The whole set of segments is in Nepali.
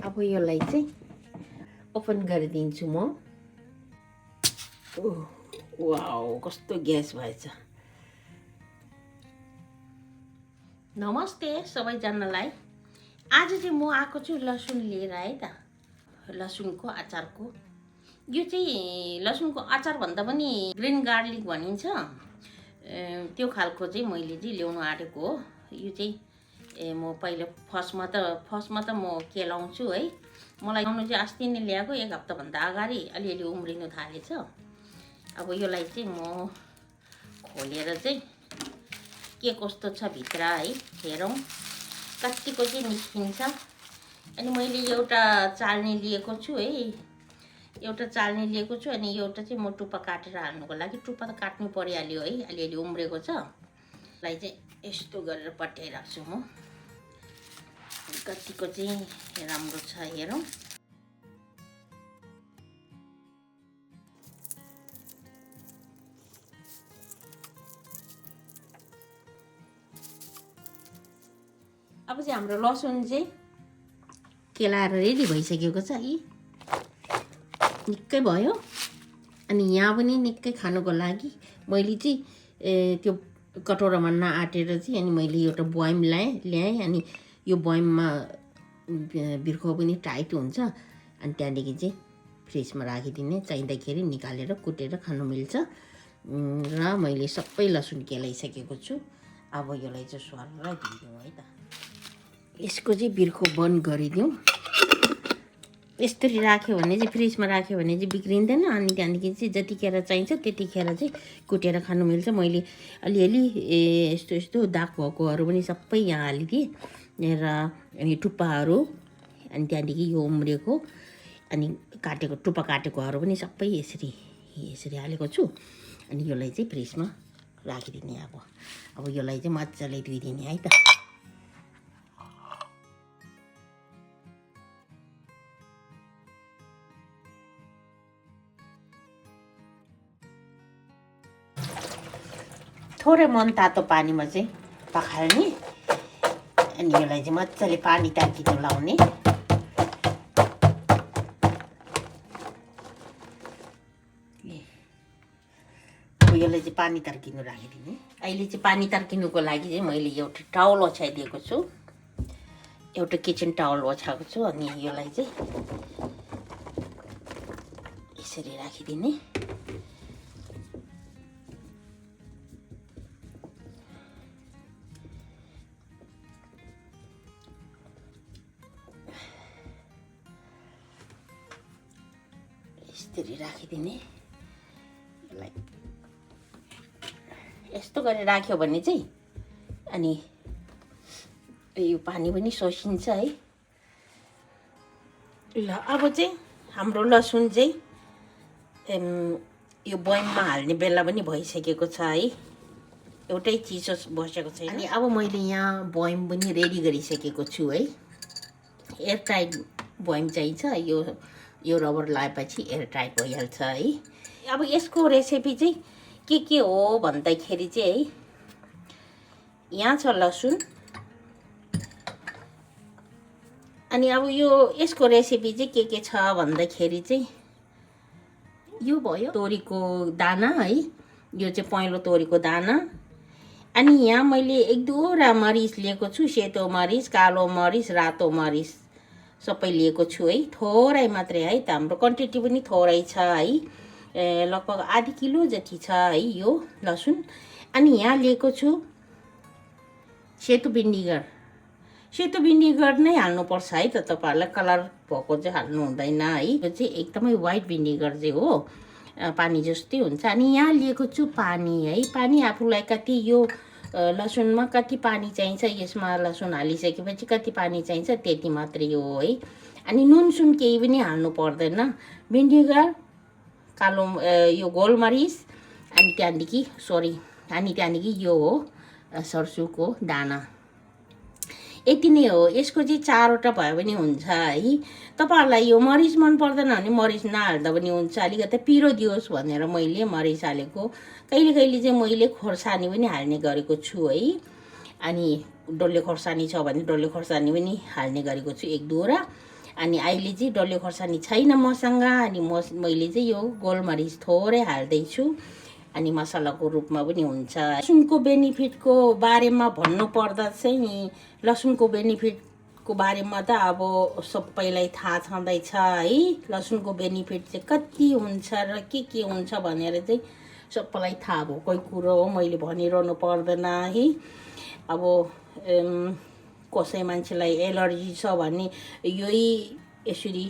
अब यसलाई चाहिँ ओपन गरिदिन्छु म। वाउ कस्तो ग्यास भएछ। नमस्ते सबैजनालाई। आज चाहिँ म आएको छु लसुन लिएर है त। लसुनको अचारको यो चाहिँ लसुनको अचार भन्दा पनि ग्रिन गार्लिक भनिन्छ, त्यो खालको चाहिँ मैले चाहिँ ल्याउनु आँटेको हो। यो चाहिँ म पहिला फर्स्टमा त म केलाउँछु है। मलाई ल्याउनु चाहिँ अस्ति नै ल्याएको, 1 हप्ताभन्दा अगाडि अलिअलि उम्रिनु थालेछ। अब यसलाई चाहिँ म खोलेर चाहिँ के कस्तो छ भित्र है हेरौँ, कतिको चाहिँ निस्किन्छ। अनि मैले एउटा चाल्नी लिएको छु है, एउटा चाल्नी लिएको छु। अनि एउटा चाहिँ म टुप्पा काटेर हाल्नुको लागि, टुप्पा त काट्नु परिहाल्यो है, अलिअलि उम्रेको छ। यसलाई चाहिँ यस्तो गरेर पट्याइराख्छु म। कतिको चाहिँ राम्रो छ हेरौँ। अब चाहिँ हाम्रो लसुन चाहिँ केलाएर रेडी भइसकेको छ। यी निकै भयो। अनि यहाँ पनि निकै खानुको लागि मैले चाहिँ त्यो कटोरामा नआटेर चाहिँ अनि मैले एउटा बयम ल्याएँ। अनि यो बयममा बिर्खो पनि टाइट हुन्छ। अनि त्यहाँदेखि चाहिँ फ्रिजमा राखिदिने, चाहिँदाखेरि निकालेर कुटेर खानु मिल्छ। र मैले सबै लसुन केलाइसकेको छु। अब यसलाई चाहिँ स्वार दिदिउँ है त। यसको चाहिँ बिर्खो बन्द गरिदिउँ। यसरी राख्यो भने चाहिँ, फ्रिजमा राख्यो भने चाहिँ बिग्रिँदैन। अनि त्यहाँदेखि चाहिँ जतिखेर चाहिन्छ त्यतिखेर चाहिँ कुटेर खानु मिल्छ। मैले अलिअलि यस्तो यस्तो दाग भएकोहरू पनि सबै यहाँ हालिदिएँ र अनि टुप्पाहरू, अनि त्यहाँदेखि यो उम्रेको अनि काटेको टुप्पा काटेकोहरू पनि सबै यसरी हालेको छु। अनि यसलाई चाहिँ फ्रिजमा राखिदिने। अब यसलाई चाहिँ मजाले धुइदिने है त। थोरै मन तातो पानीमा चाहिँ पखाल्ने। अनि यसलाई चाहिँ मजाले पानी तातिनु लाउने। अब यसलाई चाहिँ पानी तर्किनु राखिदिने। अहिले चाहिँ पानी तर्किनुको लागि चाहिँ मैले एउटा टावल ओछ्याइदिएको छु, एउटा किचन टावल ओछ्याएको छु। अनि यसलाई चाहिँ यसरी राखिदिने। यसरी राखिदिने। यसलाई यस्तो गरेर राख्यो भने चाहिँ अनि यो पानी पनि सोसिन्छ है। ल अब चाहिँ हाम्रो लसुन चाहिँ यो बयममा हाल्ने बेला पनि भइसकेको छ है। एउटै चिसो बसेको छैन। अनि अब मैले यहाँ बयम पनि रेडी गरिसकेको छु है। एयरटाइट बयम चाहिन्छ। यो रबर लगाएपछि एयरटाइट भइहाल्छ है। अब यसको रेसिपी चाहिँ के हो भन्दाखेरि चाहिँ है, यहाँ छ लसुन। अनि अब यसको रेसिपी चाहिँ के छ भन्दाखेरि चाहिँ यो भयो तोरीको दाना है। यो चाहिँ पहेँलो तोरीको दाना। अनि यहाँ मैले 1-2 मरिच लिएको छु, सेतो मरिच, कालो मरिच, रातो मरिच सबै लिएको छु है। थोरै मात्रै है त, हाम्रो क्वान्टिटी पनि थोरै छ है। लगभग आधी किलो जति छ है यो लसुन। अनि यहाँ लिएको छु सेतो भिनेगर। सेतो भिनेगर नै हाल्नुपर्छ है त, तपाईँहरूलाई कलर भएको चाहिँ हाल्नु हुँदैन है। यो चाहिँ एकदमै व्हाइट भिनेगर चाहिँ हो, पानी जस्तै हुन्छ। अनि यहाँ लिएको छु पानी है। पानी आफूलाई कति, यो लसुनमा कति पानी चाहिन्छ, यसमा लसुन हालिसकेपछि कति पानी चाहिन्छ त्यति मात्रै हो है। अनि नुनसुन केही पनि हाल्नु पर्दैन। भिनेगर, कालो यो गोलमरिच, अनि त्यहाँदेखि यो हो सर्सुको दाना। यति नै हो। यसको चाहिँ 4वटा भयो भने हुन्छ है। तपाईँहरूलाई यो मरिच मन पर्दैन भने मरिच नहाल्दा पनि हुन्छ। अलिकति पिरो दियोस् भनेर मैले मरिच हालेको। कहिले कहिले चाहिँ मैले खोर्सानी पनि हाल्ने गरेको छु है। अनि डल्ले खोर्सानी छ भने डल्ले खोर्सानी पनि हाल्ने गरेको छु 1-2 वटा। अनि अहिले चाहिँ डल्ले खोर्सानी छैन मसँग अनि मैले चाहिँ यो गोलमरिच थोरै हाल्दैछु अनि मसलाको रूपमा पनि हुन्छ। लसुनको बेनिफिटको बारेमा भन्नुपर्दा चाहिँ लसुनको बेनिफिटको बारेमा त अब सबैलाई थाहा छँदैछ है। लसुनको बेनिफिट चाहिँ कति हुन्छ र के हुन्छ भनेर चाहिँ सबैलाई थाहा भएकै कुरो हो, मैले भनिरहनु पर्दैन है। अब कसै मान्छेलाई एलर्जी छ भने यही यसरी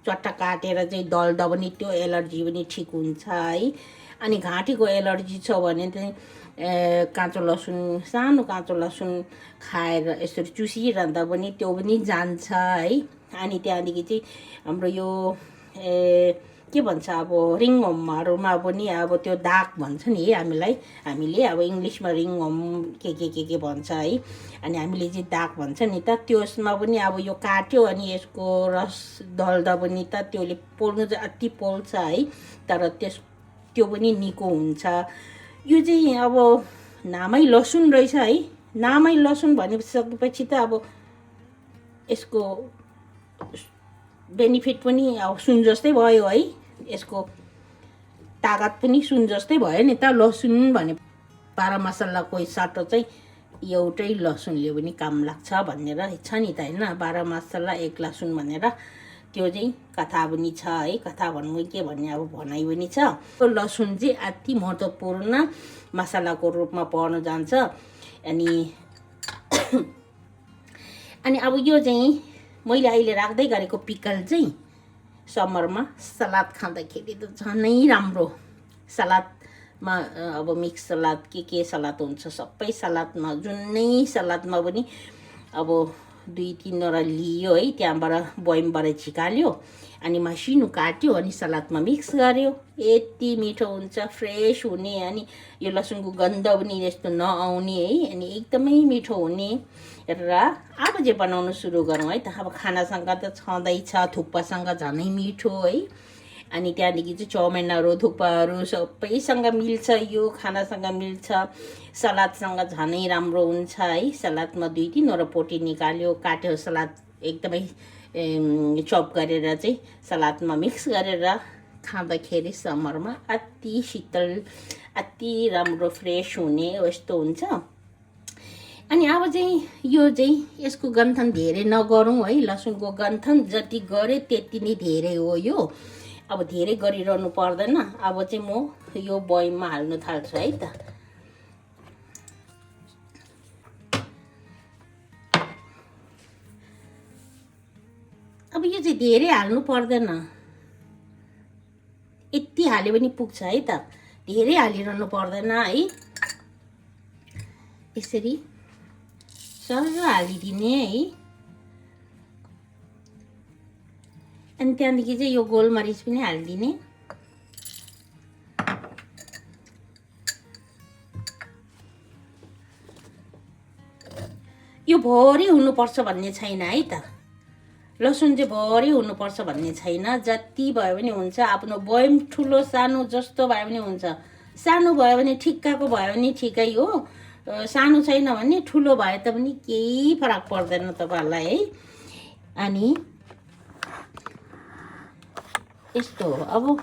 चट्टा काटेर चाहिँ दल्दा पनि त्यो एलर्जी पनि ठिक हुन्छ है। अनि घाँटीको एलर्जी छ भने चाहिँ काँचो लसुन, सानो काँचो लसुन खाएर यसरी चुसिरहँदा पनि त्यो पनि जान्छ है। अनि त्यहाँदेखि चाहिँ हाम्रो यो के भन्छ अब रिङहोमहरूमा पनि अब त्यो दाग भन्छ नि हामीले अब इङ्ग्लिसमा रिङहोम के भन्छ है। अनि हामीले चाहिँ दाग भन्छ नि त, त्यसमा पनि अब यो काट्यो अनि यसको रस दल्दा पनि त त्यसले पोल्नु चाहिँ अति पोल्छ है, तर त्यो पनि निको हुन्छ। यो चाहिँ अब नामै लसुन रहेछ है। नामै लसुन भनिसकेपछि त अब यसको बेनिफिट पनि अब सुन जस्तै भयो है। यसको तागत पनि सुन जस्तै भयो नि त। लसुन भने बाह्र मसलाको सट्टो चाहिँ एउटै लसुनले पनि काम लाग्छ भनेर छ नि त होइन। बाह्र मसला एक लसुन भनेर त्यो चाहिँ कथा पनि छ है। कथा भन्नु के भन्ने अब भनाइ पनि छ। लसुन चाहिँ अति महत्त्वपूर्ण मसलाको रूपमा पर्न जान्छ। अनि अब यो चाहिँ मैले अहिले राख्दै गरेको पिकल चाहिँ समरमा सलाद खाँदाखेरि त झनै राम्रो। सलादमा अब मिक्स सलाद के सलाद हुन्छ, सबै सलादमा जुनै सलादमा पनि अब 2-3वटा लियो है, त्यहाँबाट बयमबाट झिकाल्यो अनि मसिनो काट्यो अनि सलादमा मिक्स गर्यो। यति मिठो हुन्छ, फ्रेस हुने अनि यो लसुनको गन्ध पनि यस्तो नआउने है। अनि एकदमै मिठो हुने र अब चाहिँ बनाउनु सुरु गरौँ है त। अब खानासँग त छँदैछ, थुक्पासँग झनै मिठो है। अनि त्यहाँदेखि चाहिँ चाउमिनहरू थुक्पाहरू सबैसँग मिल्छ, यो खानासँग मिल्छ, सलादसँग झनै राम्रो हुन्छ है। सलादमा 2-3वटा पोटी निकाल्यो, काट्यो, सलाद एकदमै चप गरेर चाहिँ सलादमा मिक्स गरेर खाँदाखेरि समरमा अति शीतल, अति राम्रो फ्रेस हुने यस्तो हुन्छ। अनि अब चाहिँ यो चाहिँ यसको गन्थन धेरै नगरौँ है। लसुनको गन्थन जति गरे त्यति नै धेरै हो। यो अब धेरै गरिरहनु पर्दैन। अब चाहिँ म यो बयममा हाल्नु थाल्छु है त। अब यो चाहिँ धेरै हाल्नु पर्दैन, यति हाल्यो भने पुग्छ है त। धेरै हालिरहनु पर्दैन है। यसरी सरर हालिदिने है। अनि त्यहाँदेखि चाहिँ यो गोलमरिच पनि हालिदिने। यो भरि हुनुपर्छ भन्ने छैन है त। लसुन चाहिँ भरि हुनुपर्छ भन्ने छैन, जति भयो भने हुन्छ। आफ्नो बयम ठुलो सानो जस्तो भयो भने हुन्छ। सानो भयो भने ठिक्काको भयो भने ठिकै हो, सानो छैन भने ठुलो भए पनि केही फरक पर्दैन तपाईँहरूलाई है। अनि यस्तो हो। अब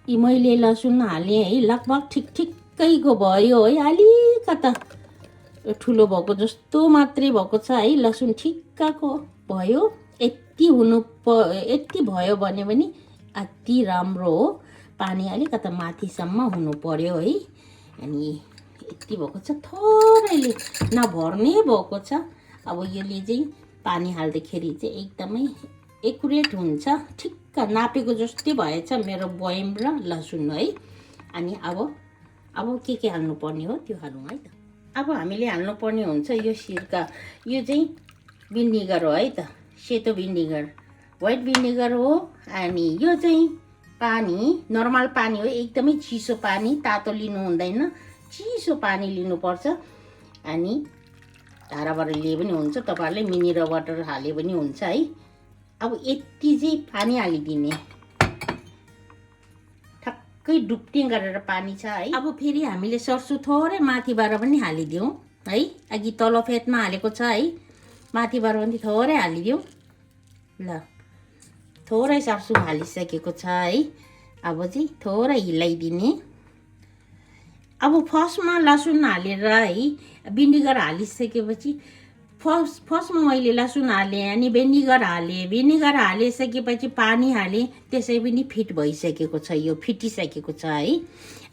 यी मैले लसुन हालेँ है, लगभग ठिक्कैको भयो है। अलिकता ठुलो भएको जस्तो मात्रै भएको छ है। लसुन ठिक्कको भयो। यति भयो भने पनि अति राम्रो हो। पानी अलिकता माथिसम्म हुनु पर्यो है। अनि यति भएको छ, थोरैले नभर्ने भएको छ। अब यसले चाहिँ पानी हाल्दाखेरि चाहिँ एकदमै एकुरेट हुन्छ, ठिक्क नापेको जस्तै भएछ मेरो बयम र लसुन है। अनि अब के हाल्नुपर्ने हो त्यो हालौँ है त। अब हामीले हाल्नुपर्ने हुन्छ यो सिरका, यो चाहिँ भिनेगर हो है त, सेतो भिनेगर, व्हाइट भिनेगर हो। अनि यो चाहिँ पानी, नर्मल पानी हो, एकदमै चिसो पानी, तातो लिनु हुँदैन, चिसो पानी लिनुपर्छ। अनि धाराबाट लिए पनि हुन्छ, तपाईँहरूले मिनरल वाटर हाले पनि हुन्छ है। अब यति चाहिँ पानी हालिदिने, ठक्कै डुब्ने गरेर पानी छ है। अब फेरि हामीले सर्सु थोरै माथिबाट पनि हालिदिउँ है। अघि तल फेदमा हालेको छ है, माथिबाट पनि थोरै हालिदिउँ। ल थोरै सापसुप हालिसकेको छ है। अब चाहिँ थोरै हिलाइदिने। अब फर्स्टमा लसुन हालेर है भिनेगर हालिसकेपछि फर्स्टमा मैले लसुन हालेँ अनि भिनेगर हालेँ। भिनेगर हालिसकेपछि पानी हालेँ, त्यसै पनि फिट भइसकेको छ, यो फिटिसकेको छ है।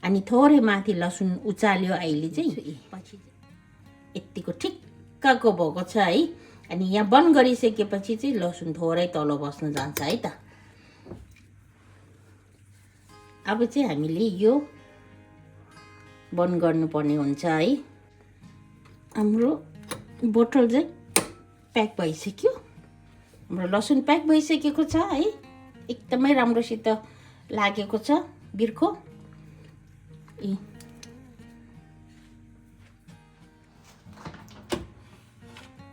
अनि थोरै माथि लसुन उचाल्यो अहिले चाहिँ, पछि यतिको ठिक्कको भएको छ है। अनि यहाँ बन्द गरिसकेपछि चाहिँ लसुन थोरै तल बस्न जान्छ है त। अब चाहिँ हामीले यो बन्द गर्नुपर्ने हुन्छ है। हाम्रो बोतल चाहिँ प्याक भइसक्यो। हाम्रो लसुन प्याक भइसकेको छ है। एकदमै राम्रोसित लागेको छ बिर्को।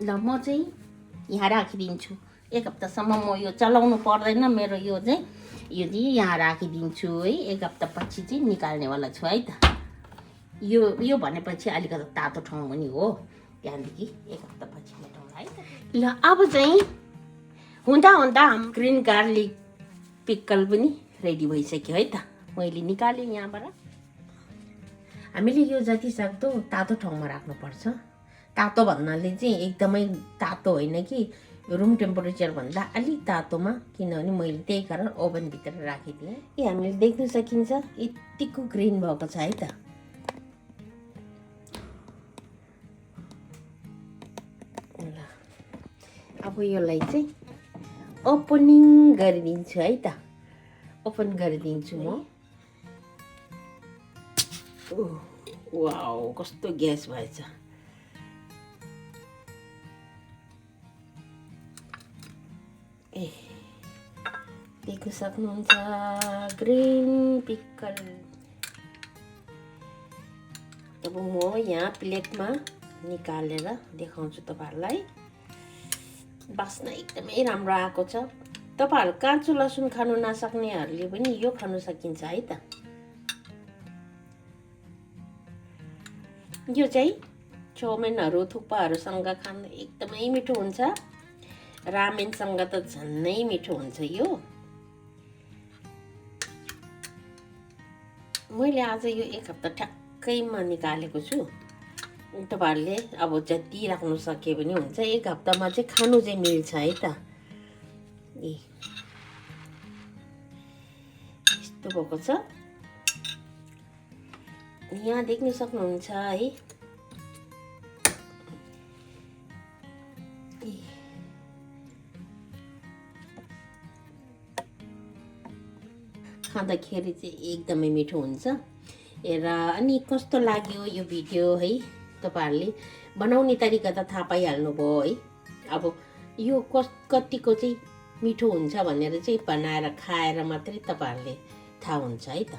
ल म चाहिँ यहाँ राखिदिन्छु। एक हप्तासम्म म यो चलाउनु पर्दैन। मेरो यो चाहिँ यहाँ राखिदिन्छु है। एक हप्तापछि चाहिँ निकाल्नेवाला छु है त। यो भनेपछि अलिकति तातो ठाउँ पनि हो, त्यहाँदेखि एक हप्तापछि मेटाउँला है त। ल अब चाहिँ हुँदा हुँदा हाम्रो ग्रिन गार्लिक पिक्कल पनि रेडी भइसक्यो है त। मैले निकालेँ यहाँबाट। हामीले यो जति सक्दो तातो ठाउँमा राख्नुपर्छ। तातो भन्नाले चाहिँ एकदमै तातो होइन कि, रुम टेम्परेचर भन्दा अलिक तातोमा, किनभने मैले त्यही कारण ओभनभित्र राखिदिएँ। कि हामीले देख्न सकिन्छ यतिको ग्रिन भएको छ है त। ल अब यसलाई चाहिँ ओपनिङ गरिदिन्छु है त। ओपन गरिदिन्छु म। वाउ कस्तो ग्यास भएछ। ए देख्न सक्नुहुन्छ ग्रिन पिक्कल। अब म यहाँ प्लेटमा निकालेर देखाउँछु तपाईहरुलाई। बास्ना एकदमै राम्रो आएको छ। तपाईहरु काँचो लसुन खानु नसक्नेहरूले पनि यो खान सकिन्छ है त। यो चाहिँ चाउमिनहरु थुक्पाहरुसँग खान एकदमै मिठो हुन्छ। रामेनसँग त झन्नै मिठो हुन्छ यो। मैले आज यो एक हप्ता ठ्याक्कैमा निकालेको छु। तपाईहरुले अब जति राख्नु सके पनि हुन्छ। एक हप्तामा चाहिँ खानु चाहिँ मिल्छ है त। यस्तो भएको छ। यहाँ देख्न सक्नुहुन्छ है। खाँदाखेरि चाहिँ एकदमै मिठो हुन्छ। र अनि कस्तो लाग्यो यो भिडियो है। तपाईहरुले बनाउने तरिका त थाहा पाइहाल्नुभयो है। अब यो कतिको चाहिँ मिठो हुन्छ भनेर चाहिँ बनाएर खाएर मात्रै तपाईहरुले थाहा हुन्छ है त।